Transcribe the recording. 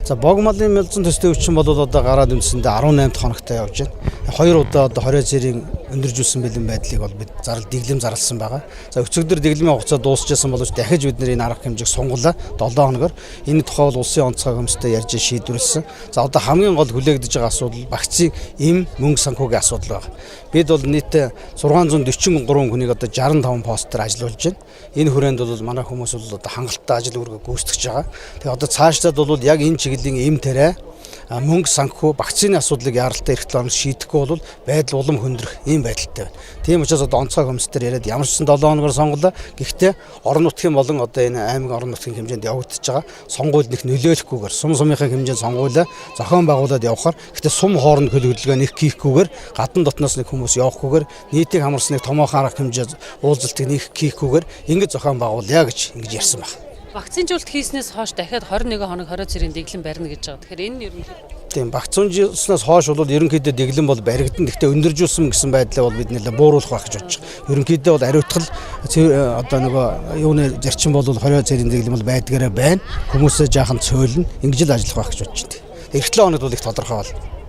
За богомолын мэлзэн төстэй өвчин бол одоо гараад үндсэндээ 18 хоногтой явж байна. Хоёр удаа одоо 20 зэрийн өндөржүүлсэн бэлэн байдлыг бол бид дэглэм зарласан байгаа. За өчигдөр дэглэмийн хугацаа дуусчихсан боловч дахиж бид нэр энэ арга хэмжээг сунгуулаа 7 хоногор. Энэ тухай бол улсын онцгой комисстэй ярьж шийдвэрлсэн. За одоо хамгийн гол хүлээгдэж байгаа асуудал вакцины эм мөнгө санхүүгийн асуудал байна. Бид бол нийт 643 хүнийг одоо 65 постоор ажиллуулж байна. Энэ хүрээнд бол манай хүмүүс бол одоо хангалттай ажил үүргээ гүйцэтгэж байгаа. Тэгээ одоо цаашдад бол яг энэ чиглэлийн эм тарай мөнгө санхүү вакцины асуудлыг яаралтай эрт хоног шийдэхгүй бол байдал улам хөндрөх ийм байдалтай байна. Тийм учраас одоо онцгой комиссээр яриад ямар ч 7 хоногор сонголоо. Гэхдээ орон нутгийн болон одоо энэ аймаг орон нутгийн хэмжээнд явагдаж байгаа сонгуульд нэг нөлөөлөхгүйгээр сумынхаа хэмжээнд сонгуулаа зохион байгуулад явахаар гэхдээ сум хооронд хөдөлгөөлөгөө нэг хийхгүйгээр гадна дотноос нэг хүмүүс явахгүйгээр нийтийг хамарсан нэг томоохон арга хэмжээ уулзалтыг нэг хийхгүйгээр ингэж зохион байгуулъя гэж ингэж ярьсан байна. Вакцинжуулалт хийснээс хойш дахиад 21 хоног 20 цэрийн дэглэм барина гэж байгаа. Тэгэхээр энэ нь ерөнхийдөө тийм вакцинжуулснаас хойш бол ерөнхийдөө дэглэм бол баригдан. Гэхдээ өндөржүүлсэн гэсэн байдлаа бол бид нэлээд бууруулах байх гэж бодож байгаа. Ерөнхийдөө бол ариутгал одоо нөгөө юуны зарчим бол 20 цэрийн дэглэм бол байдгаараа байна. Хүмүүсээ жаахан цөөлнө. Ингэж л ажиллах байх гэж бодож байна. Эх 7 хоногт бол их тодорхой бол